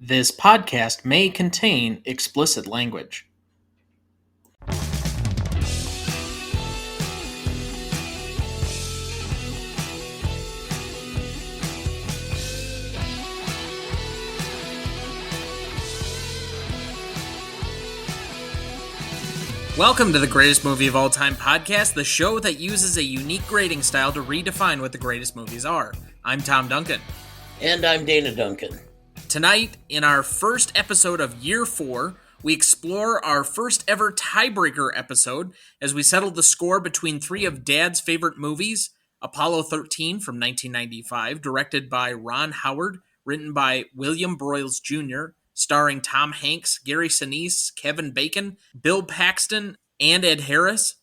This podcast may contain explicit language. Welcome to the Greatest Movie of All Time podcast, the show that uses a unique grading style to redefine what the greatest movies are. I'm Tom Duncan. And I'm Dana Duncan. Tonight, in our first episode of Year 4, we explore our first ever Tiebreaker episode as we settle the score between three of Dad's favorite movies, Apollo 13 from 1995, directed by Ron Howard, written by William Broyles Jr., starring Tom Hanks, Gary Sinise, Kevin Bacon, Bill Paxton, and Ed Harris.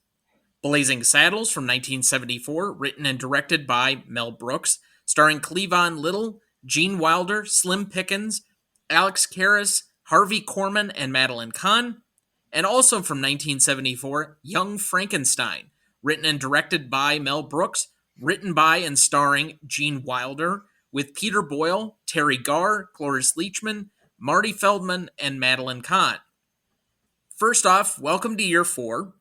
Blazing Saddles from 1974, written and directed by Mel Brooks, starring Cleavon Little, Gene Wilder, Slim Pickens, Alex Karras, Harvey Korman, and Madeline Kahn. And also from 1974, Young Frankenstein, written and directed by Mel Brooks, written by and starring Gene Wilder, with Peter Boyle, Terry Garr, Cloris Leachman, Marty Feldman, and Madeline Kahn. First off, welcome to Year 4.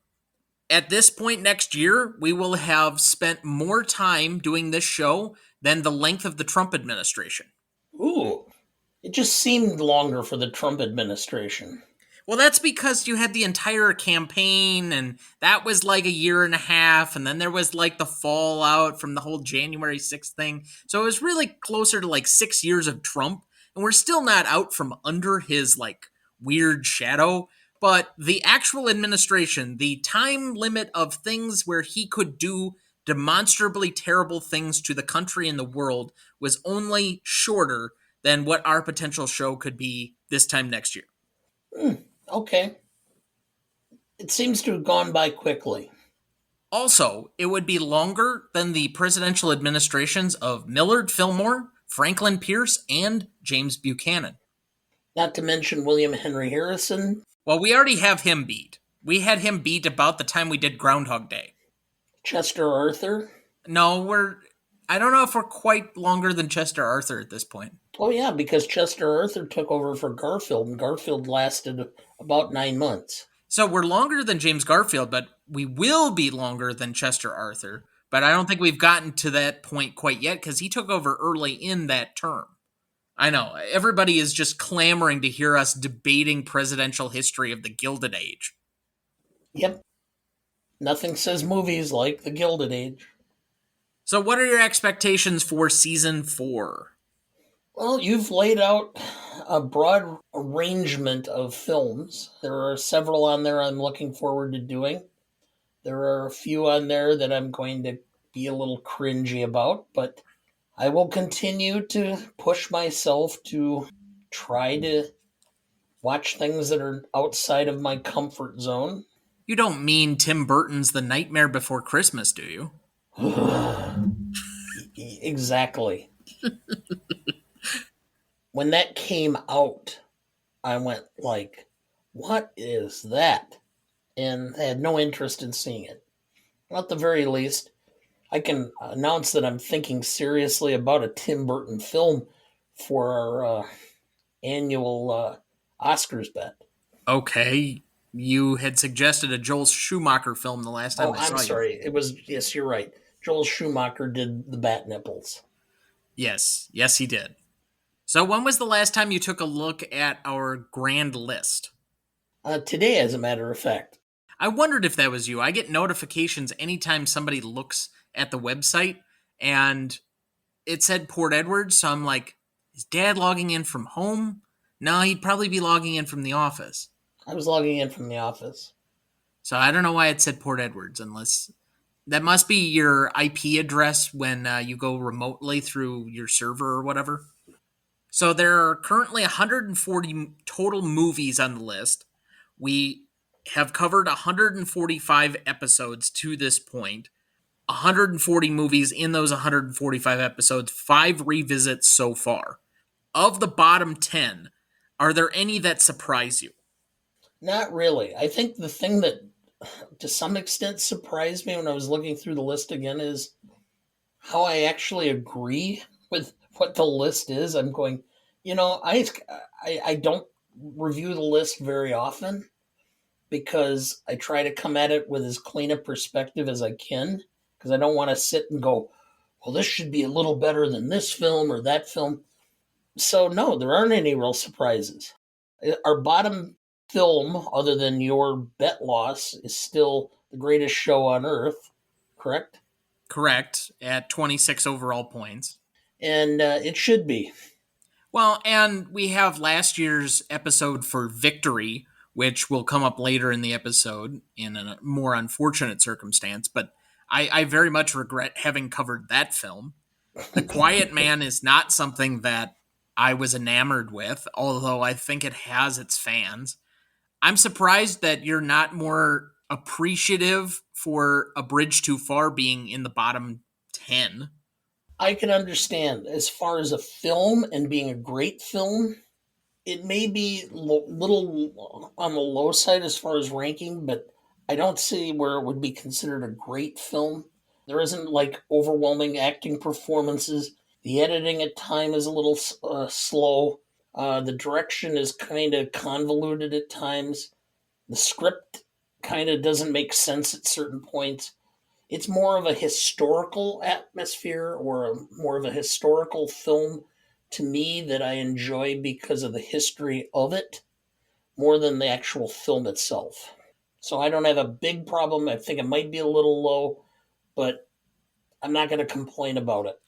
At this point next year, we will have spent more time doing this show than the length of the Trump administration. Ooh, it just seemed longer for the Trump administration. Well, that's because you had the entire campaign, and that was like a year and a half, and then there was like the fallout from the whole January 6th thing. So it was really closer to like 6 years of Trump, and we're still not out from under his like weird shadow. But the actual administration, the time limit of things where he could do demonstrably terrible things to the country and the world was only shorter than what our potential show could be this time next year. Okay. It seems to have gone by quickly. Also, it would be longer than the presidential administrations of Millard Fillmore, Franklin Pierce, and James Buchanan. Not to mention William Henry Harrison. Well, we already have him beat. We had him beat about the time we did Groundhog Day. Chester Arthur. No, I don't know if we're quite longer than Chester Arthur at this point. Oh yeah, because Chester Arthur took over for Garfield, and Garfield lasted about 9 months. So we're longer than James Garfield, but we will be longer than Chester Arthur. But I don't think we've gotten to that point quite yet because he took over early in that term. I know, everybody is just clamoring to hear us debating presidential history of the Gilded Age. Yep. Nothing says movies like the Gilded Age. So what are your expectations for Season 4? Well, you've laid out a broad arrangement of films. There are several on there I'm looking forward to doing. There are a few on there that I'm going to be a little cringy about, but I will continue to push myself to try to watch things that are outside of my comfort zone. You don't mean Tim Burton's The Nightmare Before Christmas, do you? Exactly. When that came out, I went like, what is that? And I had no interest in seeing it. At the very least, I can announce that I'm thinking seriously about a Tim Burton film for our annual Oscars bet. Okay. You had suggested a Joel Schumacher film the last time I saw you. I'm sorry. Yes, you're right. Joel Schumacher did The Bat Nipples. Yes, he did. So when was the last time you took a look at our grand list? Today, as a matter of fact. I wondered if that was you. I get notifications anytime somebody looks at the website, and it said Port Edward, so I'm like, is Dad logging in from home? No, he'd probably be logging in from the office. I was logging in from the office. So I don't know why it said Port Edwards, unless that must be your IP address when you go remotely through your server or whatever. So there are currently 140 total movies on the list. We have covered 145 episodes to this point. 140 movies in those 145 episodes, 5 revisits so far. Of the bottom 10, are there any that surprise you? Not really. I think the thing that to some extent surprised me when I was looking through the list again is how I actually agree with what the list is. I'm going, You know, I don't review the list very often because I try to come at it with as clean a perspective as I can because I don't want to sit and go, well, this should be a little better than this film or that film. So no, there aren't any real surprises. Our bottom film, other than your bet loss, is still the greatest show on earth, correct? Correct, at 26 overall points. And it should be. Well, and we have last year's episode for Victory, which will come up later in the episode in a more unfortunate circumstance, but I very much regret having covered that film. The Quiet Man is not something that I was enamored with, although I think it has its fans. I'm surprised that you're not more appreciative for A Bridge Too Far being in the bottom 10. I can understand as far as a film and being a great film, it may be little on the low side as far as ranking, but I don't see where it would be considered a great film. There isn't like overwhelming acting performances. The editing at time is a little slow. The direction is kind of convoluted at times. The script kind of doesn't make sense at certain points. It's more of a historical atmosphere or more of a historical film to me that I enjoy because of the history of it more than the actual film itself. So I don't have a big problem. I think it might be a little low, but I'm not going to complain about it.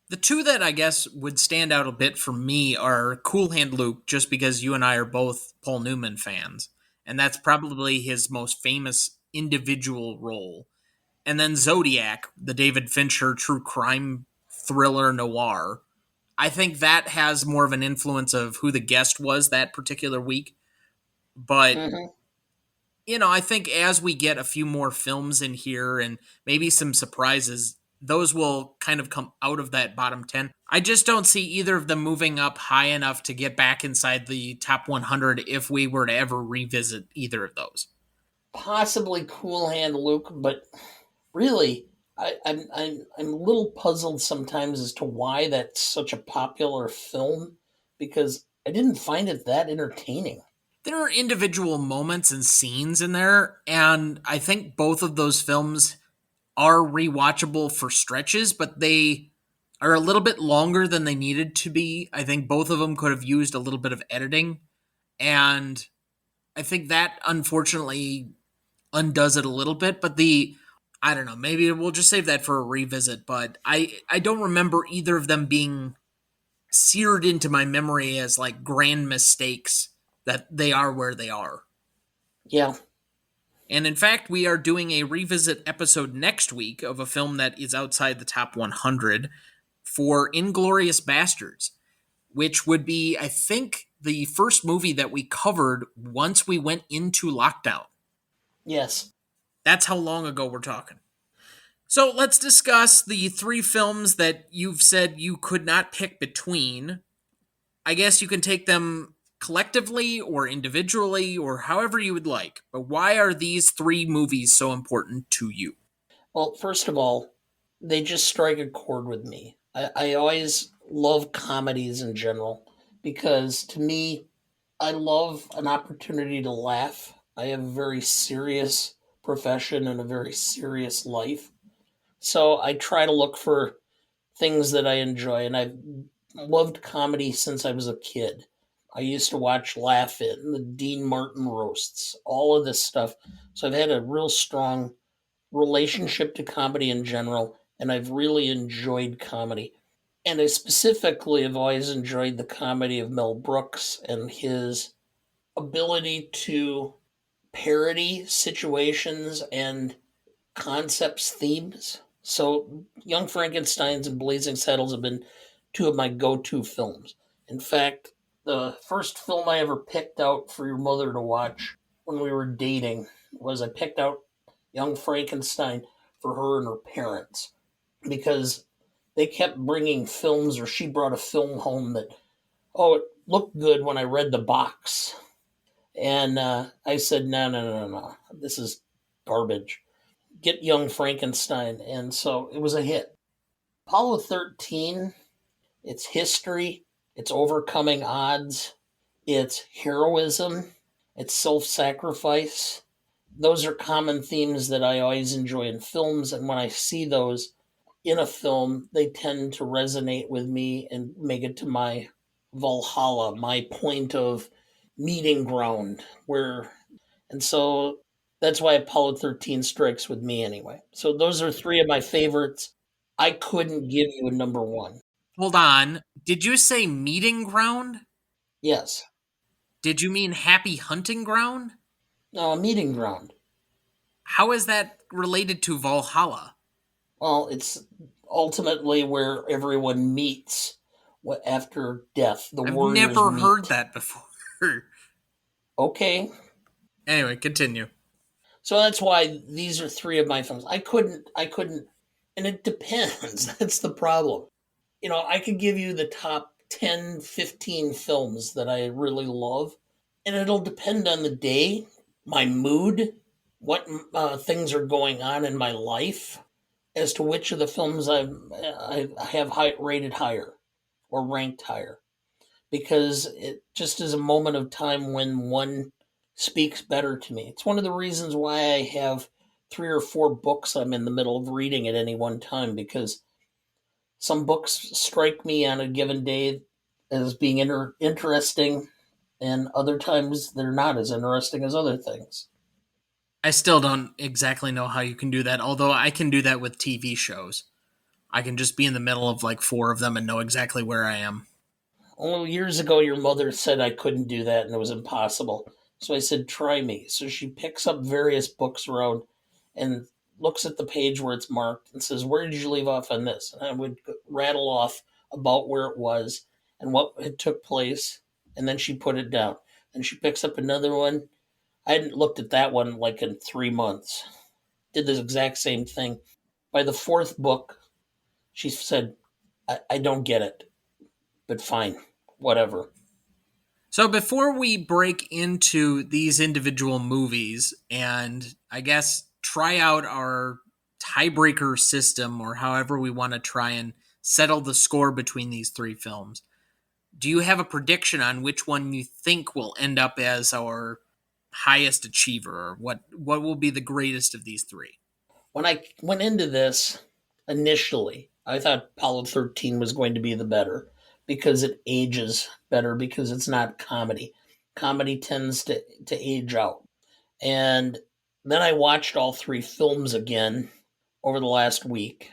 The two that I guess would stand out a bit for me are Cool Hand Luke, just because you and I are both Paul Newman fans, and that's probably his most famous individual role. And then Zodiac, the David Fincher true crime thriller noir. I think that has more of an influence of who the guest was that particular week. But, Mm-hmm. I think as we get a few more films in here and maybe some surprises, those will kind of come out of that bottom 10. I just don't see either of them moving up high enough to get back inside the top 100 if we were to ever revisit either of those. Possibly Cool Hand Luke, but really, I'm a little puzzled sometimes as to why that's such a popular film because I didn't find it that entertaining. There are individual moments and scenes in there, and I think both of those films are rewatchable for stretches, but they are a little bit longer than they needed to be. I think both of them could have used a little bit of editing, and I think that unfortunately undoes it a little bit. But I don't know, maybe we'll just save that for a revisit. But I don't remember either of them being seared into my memory as like grand mistakes that they are where they are. Yeah, And in fact, we are doing a revisit episode next week of a film that is outside the top 100 for Inglorious Bastards, which would be, I think, the first movie that we covered once we went into lockdown. yes. That's how long ago we're talking. So let's discuss the three films that you've said you could not pick between. I guess you can take them collectively or individually or however you would like. But why are these three movies so important to you? Well, first of all, they just strike a chord with me. I always love comedies in general because to me, I love an opportunity to laugh. I have a very serious profession and a very serious life. So I try to look for things that I enjoy, and I've loved comedy since I was a kid. I used to watch Laugh It and the Dean Martin roasts, all of this stuff. So I've had a real strong relationship to comedy in general, and I've really enjoyed comedy. And I specifically have always enjoyed the comedy of Mel Brooks and his ability to parody situations and concepts, themes. So, Young Frankensteins and Blazing Saddles have been two of my go to films. In fact, the first film I ever picked out for your mother to watch when we were dating was I picked out Young Frankenstein for her and her parents because they kept bringing films, or she brought a film home that, oh, it looked good when I read the box. And I said, no, no, no, no, no. This is garbage. Get Young Frankenstein. And so it was a hit. Apollo 13, it's history. It's overcoming odds, it's heroism, it's self sacrifice. Those are common themes that I always enjoy in films. And when I see those in a film, they tend to resonate with me and make it to my Valhalla, my point of meeting ground. And so that's why Apollo 13 strikes with me anyway. So those are three of my favorites. I couldn't give you a number one. Hold on. Did you say meeting ground? Yes. Did you mean happy hunting ground? No, a meeting ground. How is that related to Valhalla? Well, it's ultimately where everyone meets after death. The I've warriors never heard meet. that before. Okay. Anyway, continue. So that's why these are three of my films. I couldn't, and it depends. That's the problem. I could give you the top 10, 15 films that I really love, and it'll depend on the day, my mood, what things are going on in my life, as to which of the films I have rated higher or ranked higher. Because it just is a moment of time when one speaks better to me. It's one of the reasons why I have three or four books I'm in the middle of reading at any one time, because some books strike me on a given day as being interesting, and other times they're not as interesting as other things. I still don't exactly know how you can do that, although I can do that with TV shows. I can just be in the middle of like four of them and know exactly where I am. Oh, years ago, your mother said I couldn't do that and it was impossible. So I said, try me. So she picks up various books around and looks at the page where it's marked and says, where did you leave off on this? And I would rattle off about where it was and what had took place. And then she put it down. And she picks up another one. I hadn't looked at that one like in 3 months. Did the exact same thing. By the fourth book, she said, I don't get it, but fine, whatever. So before we break into these individual movies and I guess try out our tiebreaker system or however we want to try and settle the score between these three films, do you have a prediction on which one you think will end up as our highest achiever or what will be the greatest of these three? When I went into this initially, I thought Apollo 13 was going to be the better because it ages better because it's not comedy. Comedy tends to age out. And then I watched all three films again over the last week,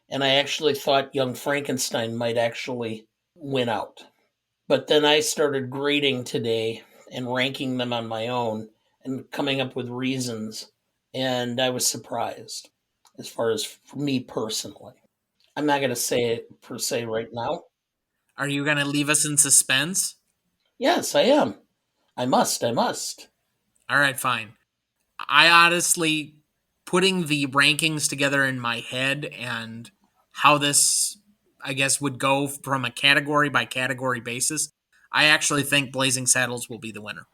and I actually thought Young Frankenstein might actually win out. But then I started grading today and ranking them on my own and coming up with reasons. And I was surprised as far as for me personally. I'm not going to say it per se right now. Are you going to leave us in suspense? Yes, I am. I must. I must. All right, fine. I honestly, putting the rankings together in my head and how this, I guess, would go from a category by category basis, I actually think Blazing Saddles will be the winner.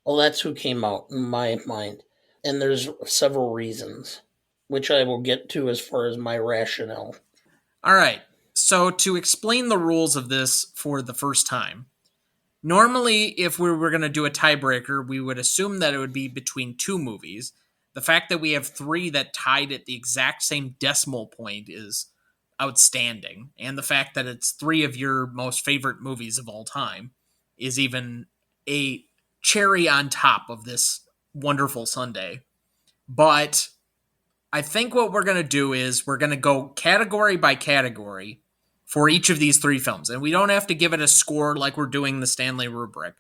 Well, that's who came out in my mind. And there's several reasons, which I will get to as far as my rationale. All right. So, to explain the rules of this for the first time, normally, if we were going to do a tiebreaker, we would assume that it would be between two movies. The fact that we have three that tied at the exact same decimal point is outstanding. And the fact that it's three of your most favorite movies of all time is even a cherry on top of this wonderful Sunday. But I think what we're going to do is we're going to go category by category for each of these three films. And we don't have to give it a score like we're doing the Stanley rubric.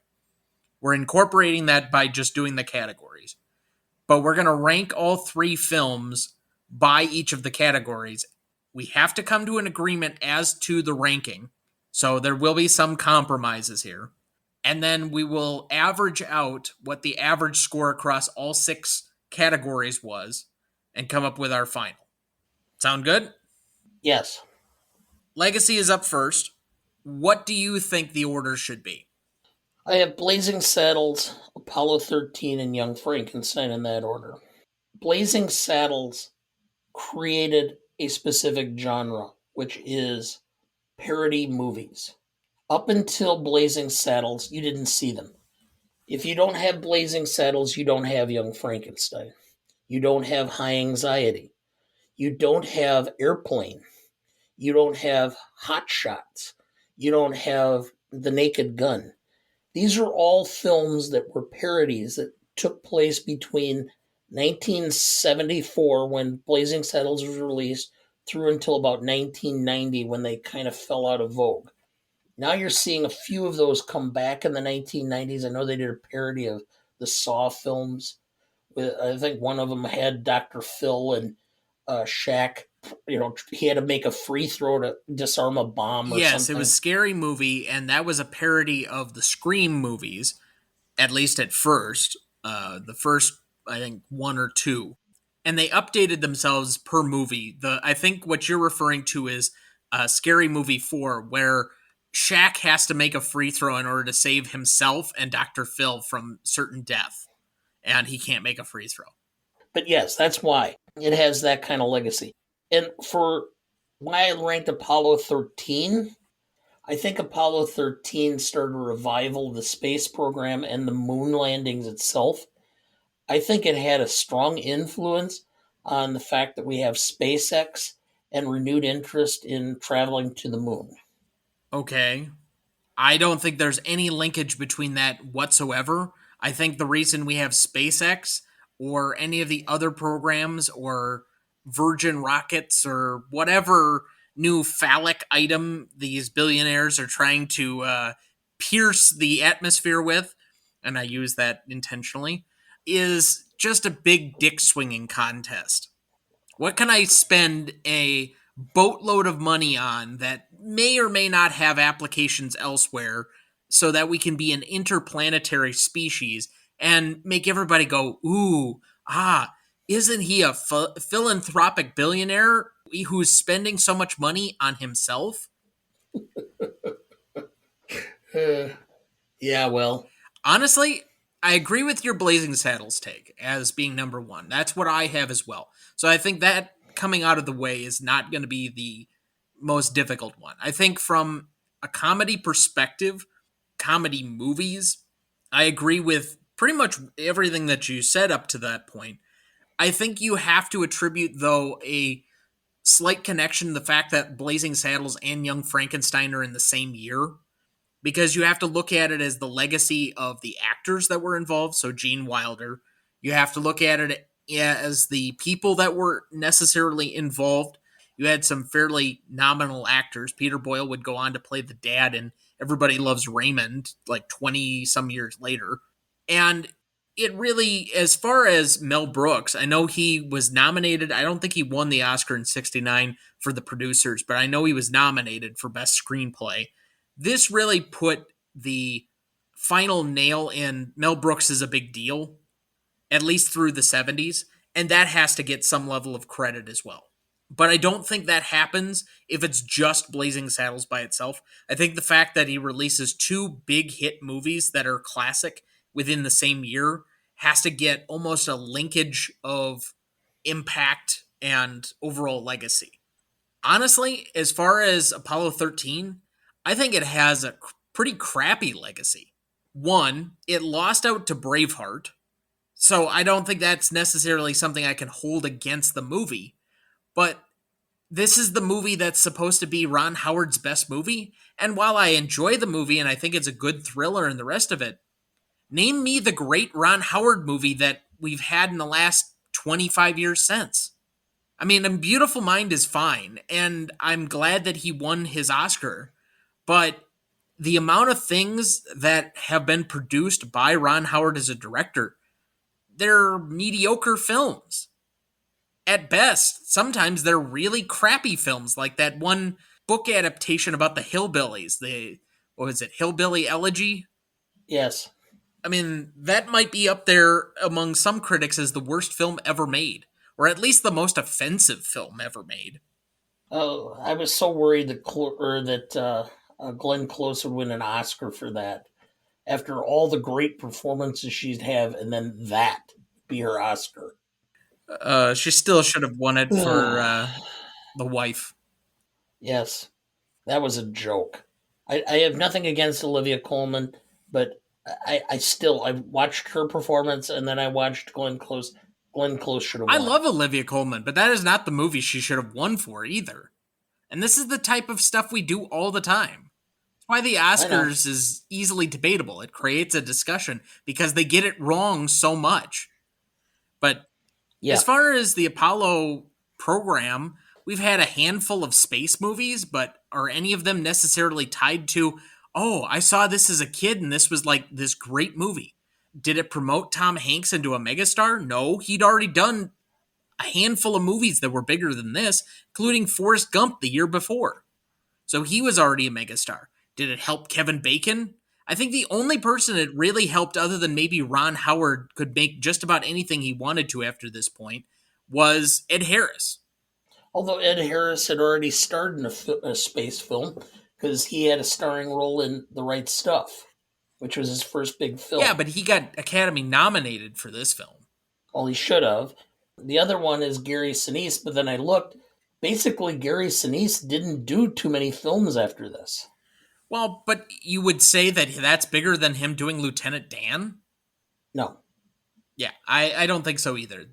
We're incorporating that by just doing the categories. But we're going to rank all three films by each of the categories. We have to come to an agreement as to the ranking. So there will be some compromises here. And then we will average out what the average score across all six categories was and come up with our final. Sound good? Yes, Legacy is up first. What do you think the order should be? I have Blazing Saddles, Apollo 13, and Young Frankenstein in that order. Blazing Saddles created a specific genre, which is parody movies. Up until Blazing Saddles, you didn't see them. If you don't have Blazing Saddles, you don't have Young Frankenstein. You don't have High Anxiety. You don't have Airplane. You don't have Hot Shots. You don't have The Naked Gun. These are all films that were parodies that took place between 1974, when Blazing Saddles was released, through until about 1990, when they kind of fell out of vogue. Now you're seeing a few of those come back in the 1990s. I know they did a parody of the Saw films. I think one of them had Dr. Phil and Shaq. He had to make a free throw to disarm a bomb or Yes, it was something. Scary Movie, and that was a parody of the Scream movies, at least at first. The first, I think, one or two. And they updated themselves per movie. I think what you're referring to is Scary Movie 4, where Shaq has to make a free throw in order to save himself and Dr. Phil from certain death, and he can't make a free throw. But yes, that's why it has that kind of legacy. And for why I ranked Apollo 13, I think Apollo 13 started a revival of the space program and the moon landings itself. I think it had a strong influence on the fact that we have SpaceX and renewed interest in traveling to the moon. Okay. I don't think there's any linkage between that whatsoever. I think the reason we have SpaceX or any of the other programs or Virgin rockets or whatever new phallic item these billionaires are trying to pierce the atmosphere with, and I use that intentionally, is just a big dick swinging contest. What can I spend a boatload of money on that may or may not have applications elsewhere so that we can be an interplanetary species and make everybody go, ooh, isn't he a philanthropic billionaire who's spending so much money on himself? Uh, yeah, well, Honestly, I agree with your Blazing Saddles take as being number one. That's what I have as well. So I think that coming out of the way is not going to be the most difficult one. I think from a comedy perspective, comedy movies, I agree with pretty much everything that you said up to that point. I think you have to attribute, though, a slight connection to the fact that Blazing Saddles and Young Frankenstein are in the same year, because you have to look at it as the legacy of the actors that were involved. So Gene Wilder, you have to look at it as the people that were necessarily involved. You had some fairly nominal actors. Peter Boyle would go on to play the dad in Everybody Loves Raymond, like 20 some years later. And it really, as far as Mel Brooks, I know he was nominated. I don't think he won the Oscar in '69 for the producers, but I know he was nominated for Best Screenplay. This really put the final nail in. Mel Brooks is a big deal, at least through the '70s, and that has to get some level of credit as well. But I don't think that happens if it's just Blazing Saddles by itself. I think the fact that he releases two big hit movies that are classic within the same year has to get almost a linkage of impact and overall legacy. Honestly, as far as Apollo 13, I think it has a pretty crappy legacy. One, it lost out to Braveheart, so I don't think that's necessarily something I can hold against the movie. But this is the movie that's supposed to be Ron Howard's best movie. And while I enjoy the movie and I think it's a good thriller and the rest of it, name me the great Ron Howard movie that we've had in the last 25 years since. I mean, A Beautiful Mind is fine, and I'm glad that he won his Oscar, but the amount of things that have been produced by Ron Howard as a director, they're mediocre films. At best, sometimes they're really crappy films, like that one book adaptation about the hillbillies. What was it, Hillbilly Elegy? yes. I mean, that might be up there among some critics as the worst film ever made, or at least the most offensive film ever made. I was so worried that Glenn Close would win an Oscar for that after all the great performances she'd have, and then that be her Oscar. She still should have won it for The Wife. Yes, that was a joke. I have nothing against Olivia Colman, but I watched her performance, and then I watched Glenn Close. Glenn Close should have I won. love Olivia Colman, but that is not the movie she should have won for either. And this is the type of stuff we do all the time. That's why the I know. Oscars is easily debatable. It creates a discussion because they get it wrong so much. But as Yeah. far as the Apollo program, we've had a handful of space movies, but are any of them necessarily tied to, oh, I saw this as a kid and this was like this great movie? Did it promote Tom Hanks into a megastar? No, he'd already done a handful of movies that were bigger than this, including Forrest Gump the year before. So he was already a megastar. Did it help Kevin Bacon? I think the only person it really helped, other than maybe Ron Howard could make just about anything he wanted to after this point, was Ed Harris. Although Ed Harris had already starred in a space film because he had a starring role in The Right Stuff, which was his first big Yeah, film. but he got Academy nominated for this film. Well, he should have. The other one is Gary Sinise, but then I looked. Basically, Gary Sinise didn't do too many films after this. Well, but you would say that that's bigger than him doing Lieutenant Dan? No. Yeah, I don't think so either.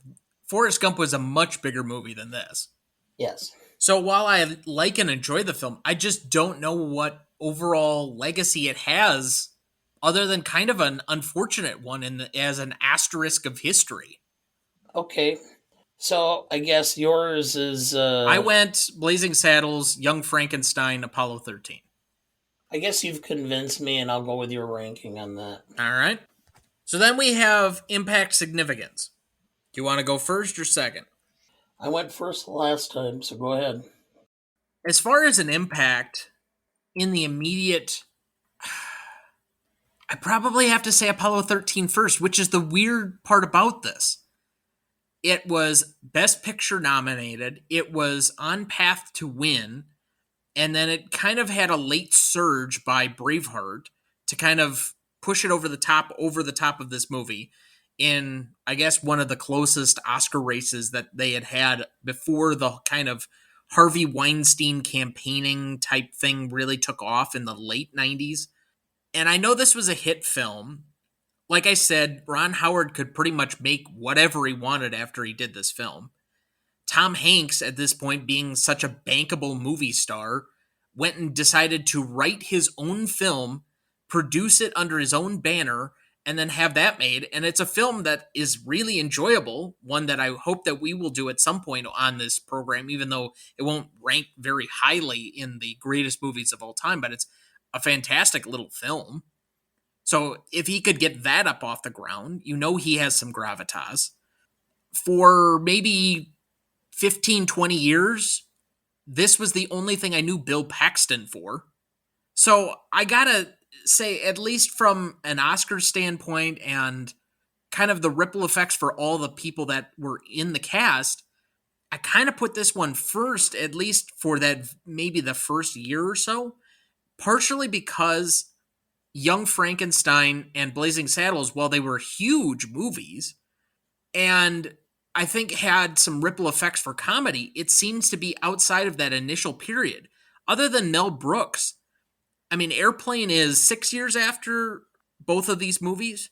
Forrest Gump was a much bigger movie than this. Yes. So while I like and enjoy the film, I just don't know what overall legacy it has other than kind of an unfortunate one as an asterisk of history. Okay. So I guess yours is. I went Blazing Saddles, Young Frankenstein, Apollo 13. I guess you've convinced me, and I'll go with your ranking on that. All right. So then we have impact significance. Do you want to go first or second? I went first last time, so go ahead. As far as an impact in the immediate, I probably have to say Apollo 13 first, which is the weird part about this. It was Best Picture nominated. It was on path to win. And then it kind of had a late surge by Braveheart to kind of push it over the top of this movie in, I guess, one of the closest Oscar races that they had before the kind of Harvey Weinstein campaigning type thing really took off in the late 90s. And I know this was a hit film. Like I said, Ron Howard could pretty much make whatever he wanted after he did this film. Tom Hanks, at this point, being such a bankable movie star, went and decided to write his own film, produce it under his own banner, and then have that made. And it's a film that is really enjoyable, one that I hope that we will do at some point on this program, even though it won't rank very highly in the greatest movies of all time, but it's a fantastic little film. So if he could get that up off the ground, you know he has some gravitas. For maybe 15, 20 years, this was the only thing I knew Bill Paxton for. So I gotta say, at least from an Oscar standpoint and kind of the ripple effects for all the people that were in the cast, I kind of put this one first, at least for that maybe the first year or so, partially because Young Frankenstein and Blazing Saddles, while they were huge movies, and I think had some ripple effects for comedy, it seems to be outside of that initial period. Other than Mel Brooks, I mean, Airplane is 6 years after both of these movies.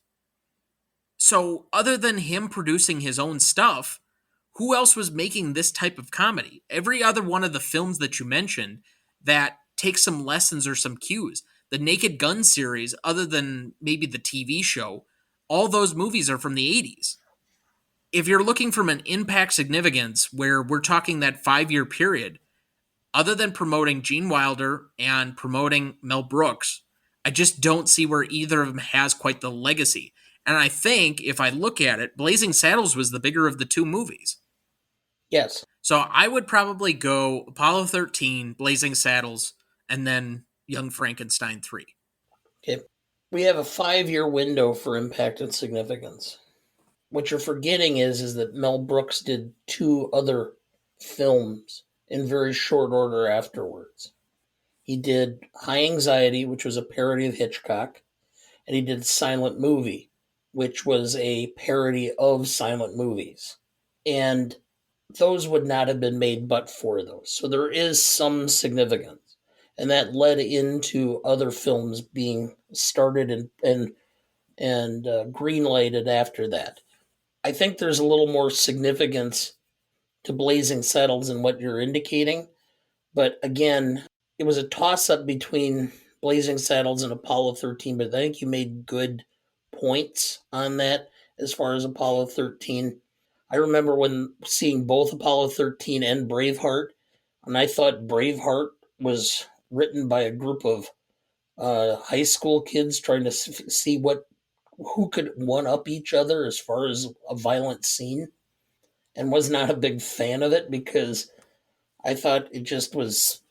So, other than him producing his own stuff, who else was making this type of comedy? Every other one of the films that you mentioned that takes some lessons or some cues. The Naked Gun series, other than maybe the TV show, all those movies are from the 80s. If you're looking from an impact significance where we're talking that 5 year period, other than promoting Gene Wilder and promoting Mel Brooks, I just don't see where either of them has quite the legacy. And I think if I look at it, Blazing Saddles was the bigger of the two movies. Yes. So I would probably go Apollo 13, Blazing Saddles, and then Young Frankenstein 3. Okay. We have a 5-year window for impact and significance. What you're forgetting is that Mel Brooks did two other films in very short order afterwards. He did High Anxiety, which was a parody of Hitchcock, and he did Silent Movie, which was a parody of silent movies. And those would not have been made but for those. So there is some significance. and that led into other films being started and greenlighted after that. I think there's a little more significance to Blazing Saddles than what you're indicating, but again, it was a toss up between Blazing Saddles and Apollo 13, but I think you made good points on that as far as Apollo 13. I remember when seeing both Apollo 13 and Braveheart, and I thought Braveheart was written by a group of high school kids trying to see what who could one up each other as far as a violent scene, and was not a big fan of it because I thought it just was,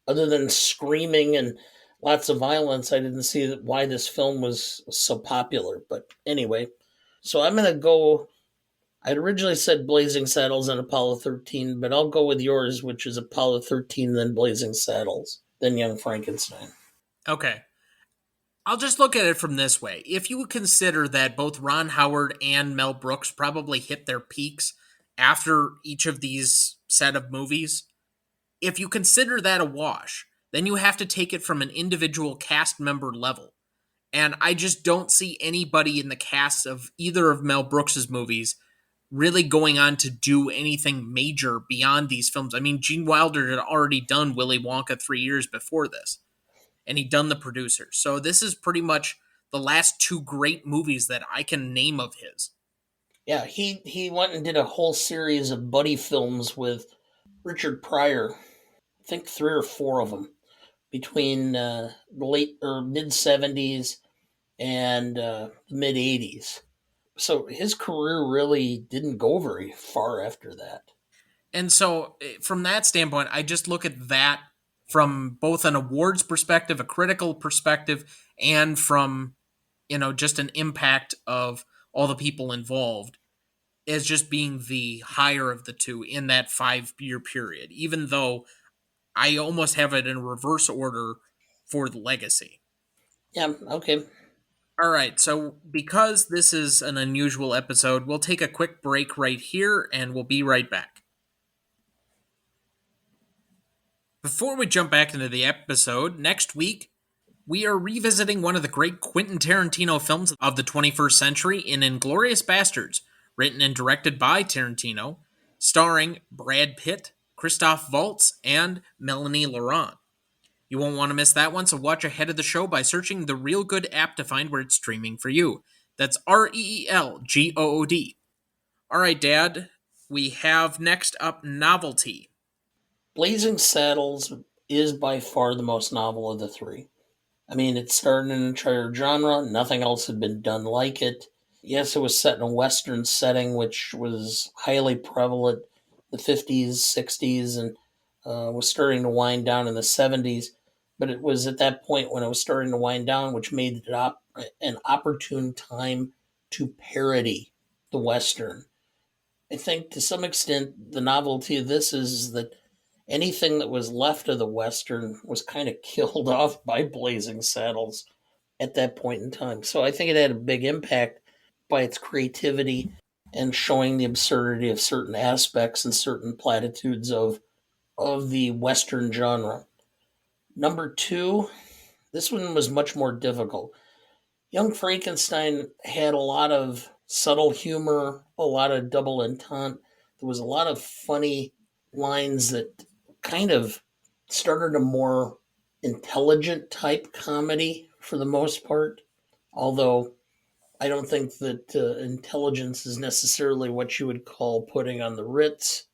other than screaming and lots of violence, I didn't see why this film was so popular. But anyway, so I'm going to go. I'd originally said Blazing Saddles and Apollo 13, but I'll go with yours, which is Apollo 13, then Blazing Saddles, then Young Frankenstein. Okay. I'll just look at it from this way. If you would consider that both Ron Howard and Mel Brooks probably hit their peaks after each of these set of movies, if you consider that a wash, then you have to take it from an individual cast member level. And I just don't see anybody in the cast of either of Mel Brooks's movies really going on to do anything major beyond these films. I mean, Gene Wilder had already done Willy Wonka 3 years before this, and he'd done The Producer. So this is pretty much the last two great movies that I can name of his. Yeah, he went and did a whole series of buddy films with Richard Pryor. I think three or four of them between the late or mid 70s and the mid 80s. So his career really didn't go very far after that. And so, from that standpoint, I just look at that from both an awards perspective, a critical perspective, and from, just an impact of all the people involved as just being the higher of the two in that 5 year period, even though I almost have it in reverse order for the legacy. Yeah, okay. All right, so because this is an unusual episode, we'll take a quick break right here and we'll be right back. Before we jump back into the episode, next week we are revisiting one of the great Quentin Tarantino films of the 21st century in Inglourious Basterds, written and directed by Tarantino, starring Brad Pitt, Christoph Waltz, and Melanie Laurent. You won't want to miss that one, so watch ahead of the show by searching the Real Good app to find where it's streaming for you. That's REELGOOD. All right, Dad, we have next up Novelty. Blazing Saddles is by far the most novel of the three. I mean, it started in an entire genre. Nothing else had been done like it. Yes, it was set in a Western setting, which was highly prevalent in the 50s, 60s, and was starting to wind down in the 70s. But it was at that point when it was starting to wind down, which made it an opportune time to parody the Western. I think to some extent, the novelty of this is that anything that was left of the Western was kind of killed off by Blazing Saddles at that point in time. So I think it had a big impact by its creativity and showing the absurdity of certain aspects and certain platitudes of the Western genre. Number two, this one was much more difficult. Young Frankenstein had a lot of subtle humor, a lot of double entente. There was a lot of funny lines that kind of started a more intelligent type comedy for the most part. Although I don't think that intelligence is necessarily what you would call putting on the Ritz.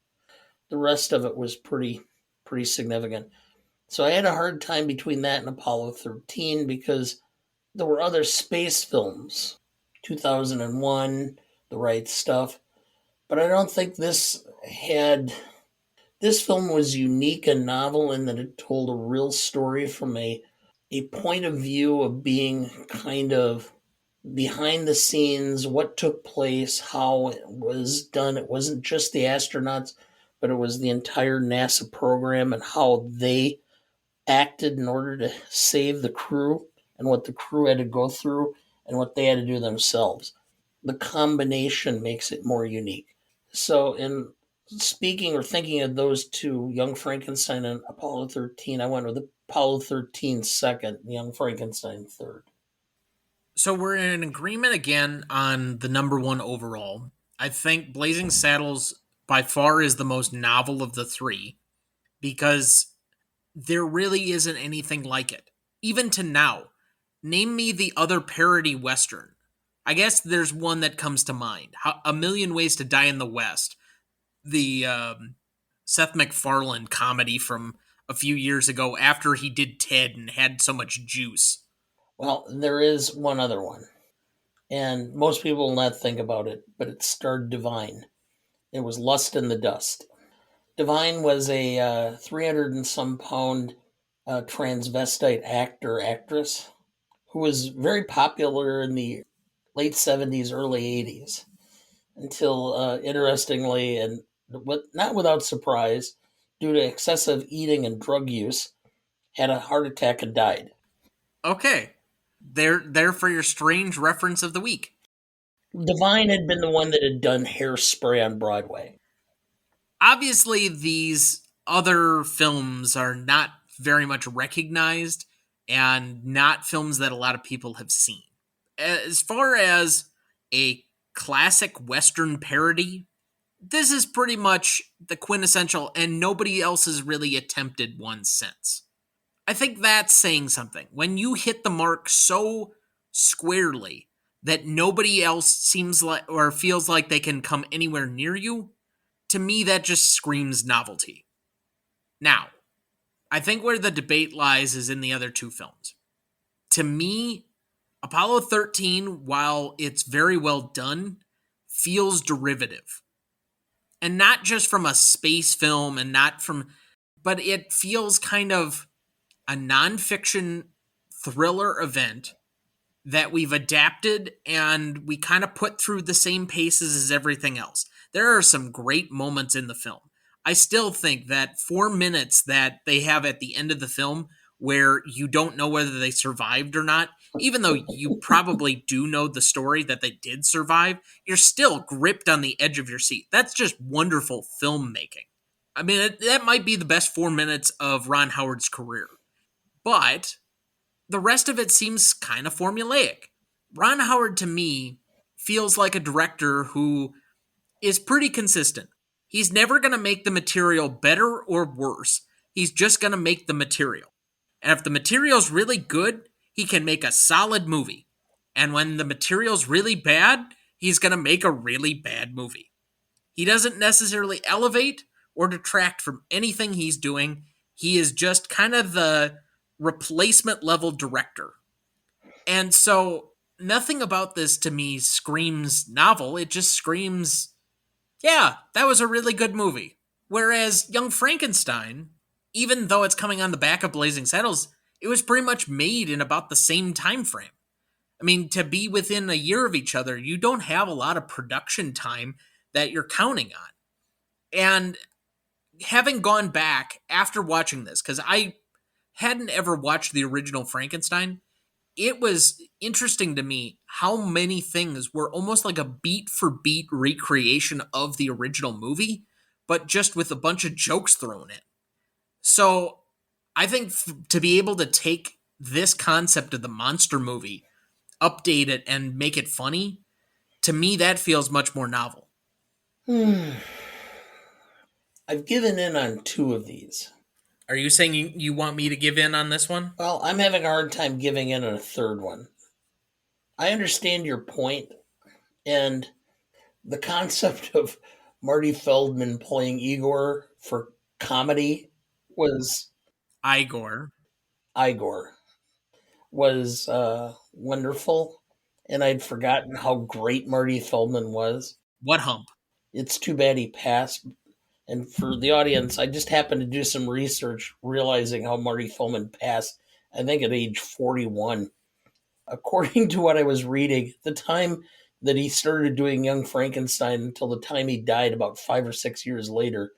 The rest of it was pretty significant. So I had a hard time between that and Apollo 13 because there were other space films, 2001, The Right Stuff, but I don't think this film was unique and novel in that it told a real story from a point of view of being kind of behind the scenes, what took place, how it was done. It wasn't just the astronauts, but it was the entire NASA program and how they acted in order to save the crew and what the crew had to go through and what they had to do themselves. The combination makes it more unique. So in Speaking or thinking of those two, Young Frankenstein and Apollo 13, I went with Apollo 13 second, Young Frankenstein third. So we're in agreement again on the number one overall. I think Blazing Saddles by far is the most novel of the three because there really isn't anything like it. Even to now, name me the other parody Western. I guess there's one that comes to mind. A Million Ways to Die in the West, the Seth MacFarlane comedy from a few years ago after he did Ted and had so much juice. Well, there is one other one, and most people will not think about it, but it starred Divine. It was Lust in the Dust. Divine was a 300 and some pound transvestite actor, actress, who was very popular in the late 70s, early 80s, until interestingly, and not without surprise, due to excessive eating and drug use, had a heart attack and died. Okay, there for your strange reference of the week. Divine had been the one that had done Hairspray on Broadway. Obviously, these other films are not very much recognized and not films that a lot of people have seen. As far as a classic Western parody, this is pretty much the quintessential, and nobody else has really attempted one since. I think that's saying something. When you hit the mark so squarely that nobody else seems like or feels like they can come anywhere near you, to me that just screams novelty. Now, I think where the debate lies is in the other two films. To me, Apollo 13, while it's very well done, feels derivative. And not just from a space film and not from, but it feels kind of a nonfiction thriller event that we've adapted and we kind of put through the same paces as everything else. There are some great moments in the film. I still think that 4 minutes that they have at the end of the film where you don't know whether they survived or not, even though you probably do know the story that they did survive, you're still gripped on the edge of your seat. That's just wonderful filmmaking. I mean, that might be the best 4 minutes of Ron Howard's career. But the rest of it seems kind of formulaic. Ron Howard, to me, feels like a director who is pretty consistent. He's never going to make the material better or worse. He's just going to make the material. And if the material's really good, he can make a solid movie. And when the material's really bad, he's going to make a really bad movie. He doesn't necessarily elevate or detract from anything he's doing. He is just kind of the replacement level director. And so nothing about this to me screams novel. It just screams, yeah, that was a really good movie. Whereas Young Frankenstein, even though it's coming on the back of Blazing Saddles, it was pretty much made in about the same time frame. I mean, to be within a year of each other, you don't have a lot of production time that you're counting on. And having gone back after watching this, because I hadn't ever watched the original Frankenstein, it was interesting to me how many things were almost like a beat for beat recreation of the original movie, but just with a bunch of jokes thrown in. So I think to be able to take this concept of the monster movie, update it, and make it funny, to me, that feels much more novel. I've given in on two of these. Are you saying you want me to give in on this one? Well, I'm having a hard time giving in on a third one. I understand your point, and the concept of Marty Feldman playing Igor for comedy was Igor. Igor was wonderful, and I'd forgotten how great Marty Feldman was. What hump? It's too bad he passed. And for the audience, I just happened to do some research, realizing how Marty Feldman passed, I think at age 41. According to what I was reading, the time that he started doing Young Frankenstein until the time he died about 5 or 6 years later,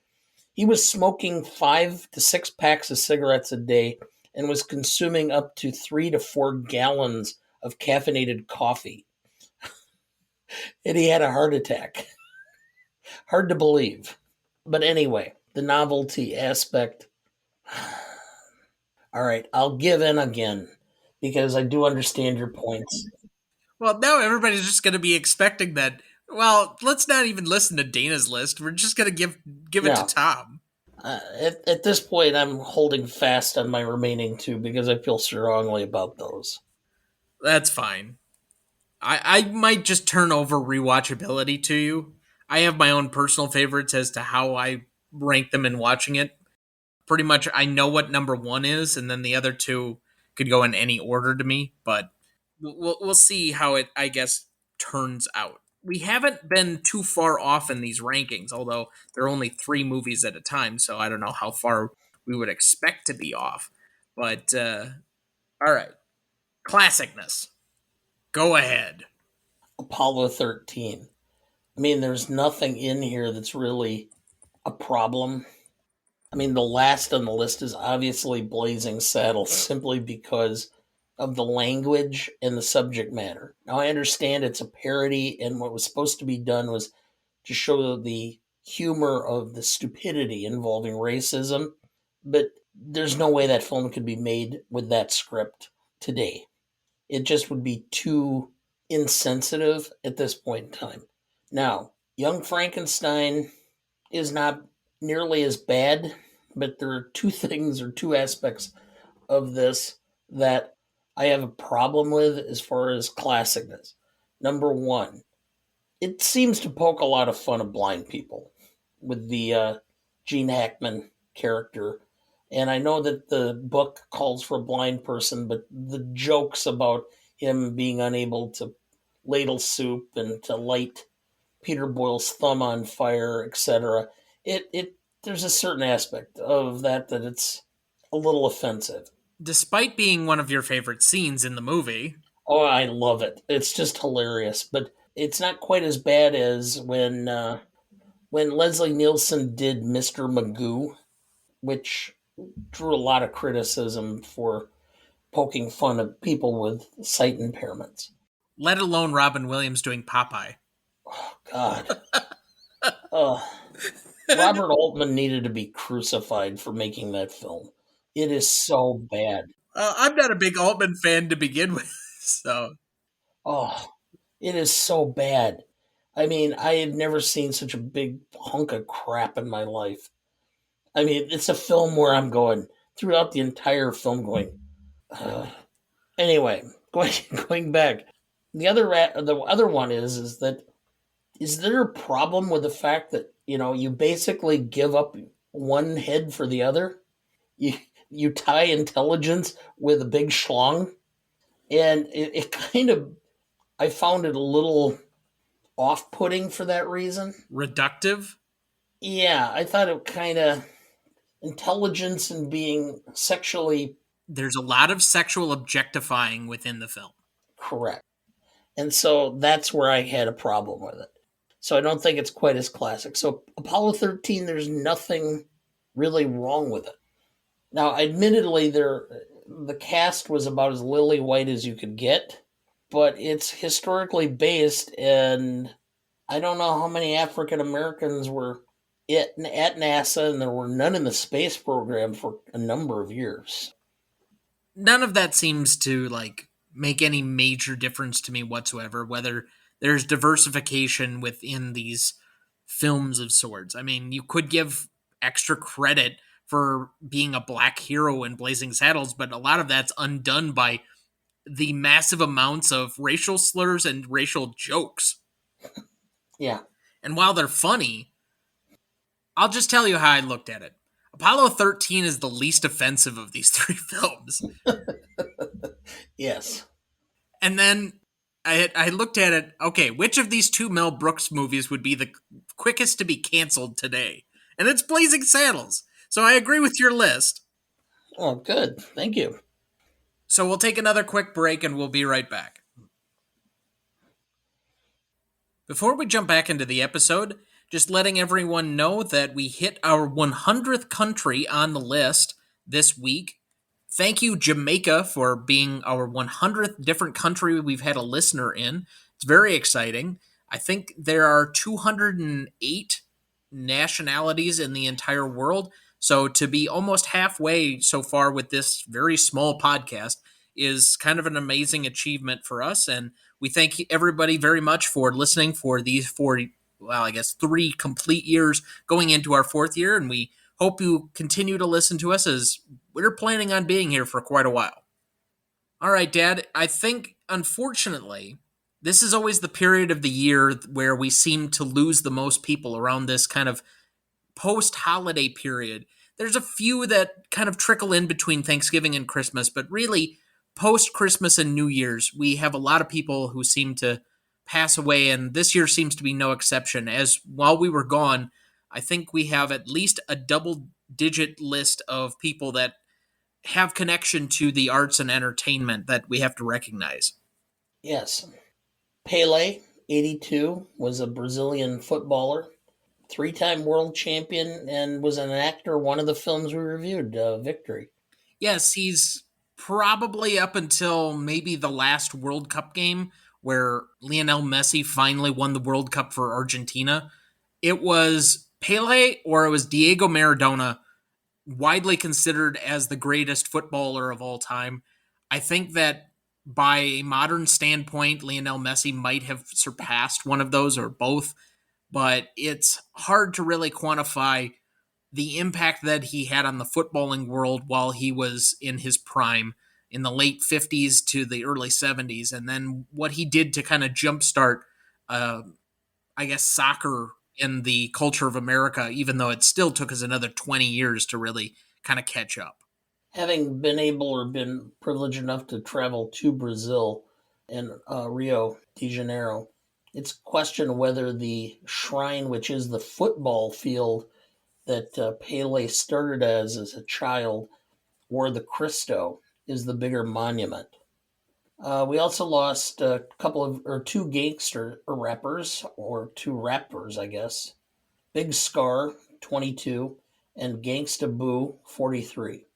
he was smoking 5 to 6 packs of cigarettes a day and was consuming up to 3 to 4 gallons of caffeinated coffee. And he had a heart attack. Hard to believe. But anyway, the novelty aspect. All right, I'll give in again because I do understand your points. Well, now everybody's just going to be expecting that. Well, let's not even listen to Dana's list. We're just going to give it to No, Tom. at this point, I'm holding fast on my remaining two because I feel strongly about those. That's fine. I might just turn over rewatchability to you. I have my own personal favorites as to how I rank them in watching it. Pretty much, I know what number one is, and then the other two could go in any order to me. But we'll see how it, I guess, turns out. We haven't been too far off in these rankings, although there are only three movies at a time, so I don't know how far we would expect to be off. But all right, classicness. Go ahead. Apollo 13. I mean, there's nothing in here that's really a problem. I mean, the last on the list is obviously Blazing Saddles simply because of the language and the subject matter. Now, I understand it's a parody, and what was supposed to be done was to show the humor of the stupidity involving racism, but there's no way that film could be made with that script today. It just would be too insensitive at this point in time. Now, Young Frankenstein is not nearly as bad, but there are two things or two aspects of this that I have a problem with as far as classicness. Number one, it seems to poke a lot of fun of blind people with the Gene Hackman character. And I know that the book calls for a blind person, but the jokes about him being unable to ladle soup and to light Peter Boyle's thumb on fire, etc. It there's a certain aspect of that it's a little offensive. Despite being one of your favorite scenes in the movie, Oh, I love it. It's just hilarious, but it's not quite as bad as when Leslie Nielsen did Mr. Magoo, which drew a lot of criticism for poking fun of people with sight impairments. let alone Robin Williams doing Popeye. Oh, God. Uh, Robert Altman needed to be crucified for making that film. It is so bad. I'm not a big Altman fan to begin with, so Oh, it is so bad. I mean, I have never seen such a big hunk of crap in my life. I mean, it's a film where I'm going throughout the entire film going. "Ugh." Anyway, going going back, the other one is that is there a problem with the fact that you basically give up one head for the other? You you tie intelligence with a big schlong, and it kind of I found it a little off-putting for that reason. reductive. Yeah, I thought it kind of intelligence and being sexually There's a lot of sexual objectifying within the film. correct. And so that's where I had a problem with it. So I don't think it's quite as classic. So Apollo 13, there's nothing really wrong with it. Now, admittedly, the cast was about as lily white as you could get, but it's historically based, and I don't know how many African Americans were at NASA, and there were none in the space program for a number of years. None of that seems to like make any major difference to me whatsoever, whether there's diversification within these films of sorts. I mean, you could give extra credit for being a black hero in Blazing Saddles, but a lot of that's undone by the massive amounts of racial slurs and racial jokes. Yeah, And while they're funny, I'll just tell you how I looked at it. Apollo 13 is the least offensive of these three films. yes. And then I looked at it, okay, which of these two Mel Brooks movies would be the quickest to be canceled today? And it's Blazing Saddles. So I agree with your list. Oh, good. Thank you. So we'll take another quick break and we'll be right back. Before we jump back into the episode, just letting everyone know that we hit our 100th country on the list this week. Thank you, Jamaica, for being our 100th different country we've had a listener in. It's very exciting. I think there are 208 nationalities in the entire world. So to be almost halfway so far with this very small podcast is kind of an amazing achievement for us. And we thank everybody very much for listening for these four, well, I guess 3 complete years going into our 4th year. And we hope you continue to listen to us as we're planning on being here for quite a while. All right, Dad. I think, unfortunately, this is always the period of the year where we seem to lose the most people around this kind of post holiday period. There's a few that kind of trickle in between Thanksgiving and Christmas, but really, post Christmas and New Year's, we have a lot of people who seem to pass away, and this year seems to be no exception. As while we were gone, I think we have at least a double digit list of people that have connection to the arts and entertainment that we have to recognize. Yes. Pele, 82, was a Brazilian footballer, three-time world champion, and was an actor. One of the films we reviewed, Victory. Yes, he's probably up until maybe the last World Cup game where Lionel Messi finally won the World Cup for Argentina. It was Pele or it was Diego Maradona, widely considered as the greatest footballer of all time. I think that by a modern standpoint, Lionel Messi might have surpassed one of those or both, but it's hard to really quantify the impact that he had on the footballing world while he was in his prime in the late 50s to the early 70s, and then what he did to kind of jumpstart, uh, I guess, soccer in the culture of America, even though it still took us another 20 years to really kind of catch up. Having been able or been privileged enough to travel to Brazil and Rio de Janeiro, it's a question whether the shrine, which is the football field that Pele started as a child, or the Cristo, is the bigger monument. We also lost a couple of, or two gangster rappers, or two rappers, I guess. Big Scar, 22, and Gangsta Boo, 43.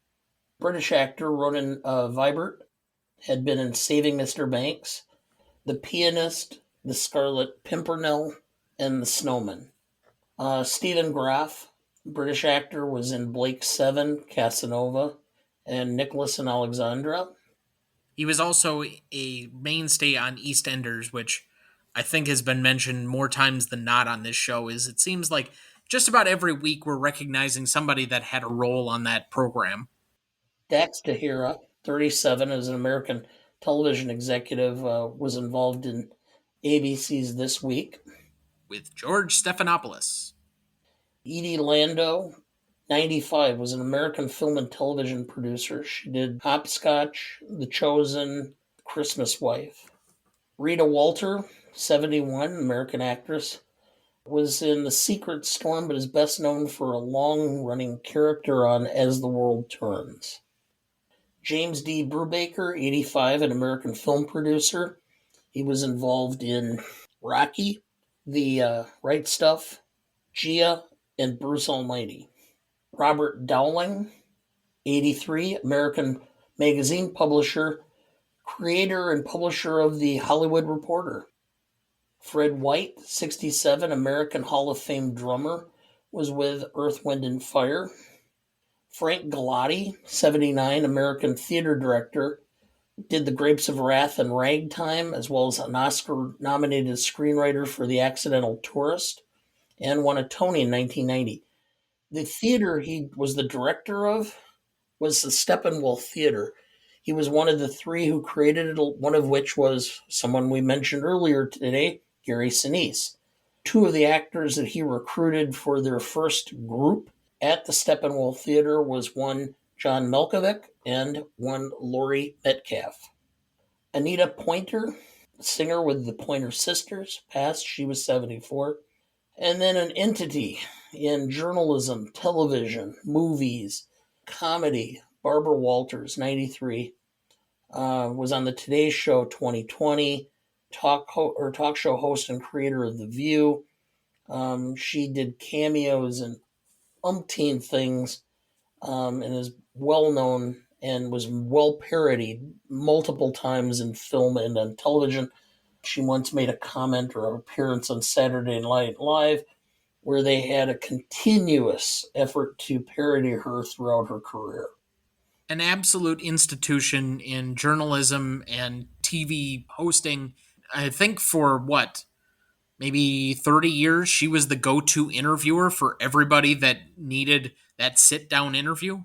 British actor Ronan Vibert had been in Saving Mr. Banks, The Pianist, The Scarlet Pimpernel, and The Snowman. Stephen Graff, British actor, was in Blake 7, Casanova, and Nicholas and Alexandra. He was also a mainstay on EastEnders, which I think has been mentioned more times than not on this show. Is it seems like just about every week we're recognizing somebody that had a role on that program. Dax Tahira, 37, as an American television executive, was involved in ABC's This Week. With George Stephanopoulos. Edie Lando, 95, was an American film and television producer. She did Hopscotch, The Chosen, Christmas Wife. Rita Walter, 71, American actress, was in The Secret Storm, but is best known for a long-running character on As the World Turns. James D. Brubaker, 85, an American film producer. He was involved in Rocky, The Right Stuff, Gia, and Bruce Almighty. Robert Dowling, 83, American magazine publisher, creator and publisher of The Hollywood Reporter. Fred White, 67, American Hall of Fame drummer, was with Earth, Wind, and Fire. Frank Galati, 79, American theater director, did The Grapes of Wrath and Ragtime, as well as an Oscar-nominated screenwriter for The Accidental Tourist, and won a Tony in 1990. The theater he was the director of was the Steppenwolf Theater. He was one of the three who created it, one of which was someone we mentioned earlier today, Gary Sinise. Two of the actors that he recruited for their first group at the Steppenwolf Theater was one John Malkovich and one Laurie Metcalf. Anita Pointer, singer with the Pointer Sisters, passed. She was 74. And then an entity in journalism, television, movies, comedy, Barbara Walters, 93, was on the Today Show 2020, talk show host and creator of The View. She did cameos in umpteen things, and is well known and was well parodied multiple times in film and on television. She once made a comment or appearance on Saturday Night Live where they had a continuous effort to parody her throughout her career. An absolute institution in journalism and TV hosting. I think for what, maybe 30 years, she was the go to interviewer for everybody that needed that sit down interview.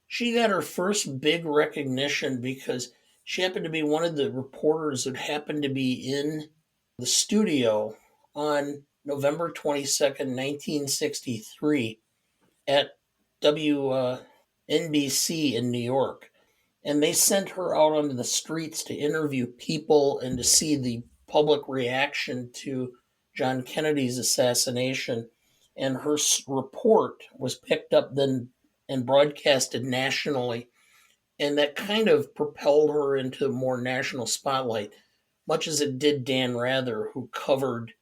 She got her first big recognition because she happened to be one of the reporters that happened to be in the studio on November 22nd, 1963, at WNBC in New York. And they sent her out onto the streets to interview people and to see the public reaction to John Kennedy's assassination. And her report was picked up then and broadcasted nationally. And that kind of propelled her into a more national spotlight, much as it did Dan Rather, who covered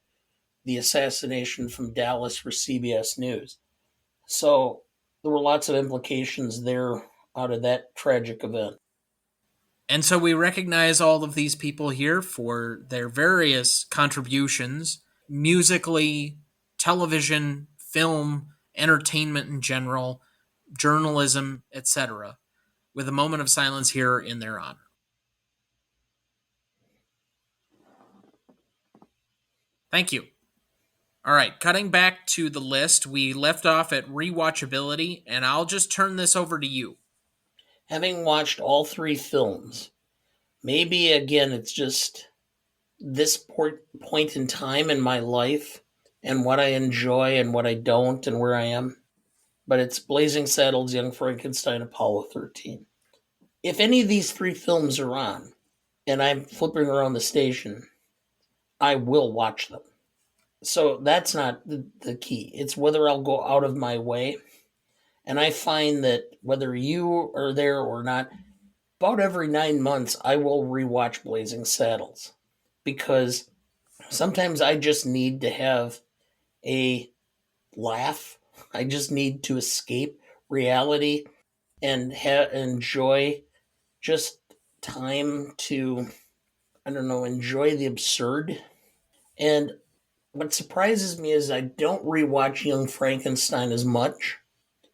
the assassination from Dallas for CBS News. So there were lots of implications there out of that tragic event. And so we recognize all of these people here for their various contributions musically, television, film, entertainment in general, journalism, etc., with a moment of silence here in their honor. Thank you. All right, cutting back to the list, we left off at rewatchability, and I'll just turn this over to you. Having watched all three films, maybe again it's just this point in time in my life and what I enjoy and what I don't and where I am. But it's Blazing Saddles, Young Frankenstein, Apollo 13. If any of these three films are on and I'm flipping around the station, I will watch them. So that's not the key. It's whether I'll go out of my way. And I find that whether you are there or not, about every 9 months, I will rewatch Blazing Saddles because sometimes I just need to have a laugh. I just need to escape reality and enjoy just time to, I don't know, enjoy the absurd. And what surprises me is I don't rewatch Young Frankenstein as much,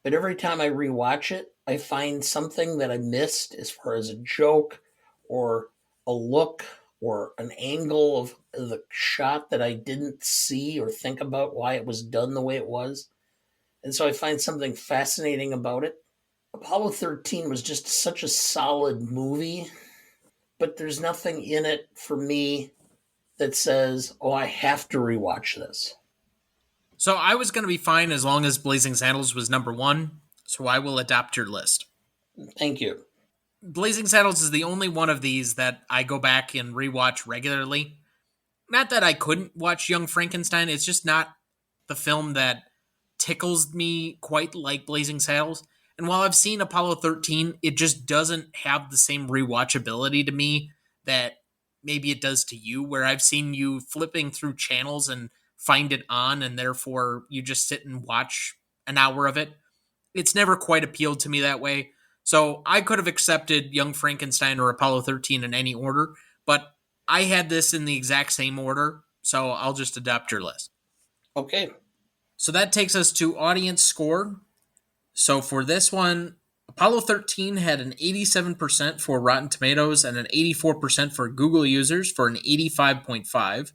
but every time I rewatch it, I find something that I missed as far as a joke or a look or an angle of the shot that I didn't see or think about why it was done the way it was. And so I find something fascinating about it. Apollo 13 was just such a solid movie, but there's nothing in it for me that says, oh, I have to rewatch this. So I was going to be fine as long as Blazing Saddles was number one, so I will adopt your list. Thank you. Blazing Saddles is the only one of these that I go back and rewatch regularly. Not that I couldn't watch Young Frankenstein, it's just not the film that tickles me quite like Blazing Saddles. And while I've seen Apollo 13, it just doesn't have the same rewatchability to me that maybe it does to you, where I've seen you flipping through channels and find it on, and therefore you just sit and watch an hour of it. It's never quite appealed to me that way. So I could have accepted Young Frankenstein or Apollo 13 in any order, but I had this in the exact same order, so I'll just adopt your list. Okay. So that takes us to audience score. So for this one, Apollo 13 had an 87% for Rotten Tomatoes and an 84% for Google users for an 85.5.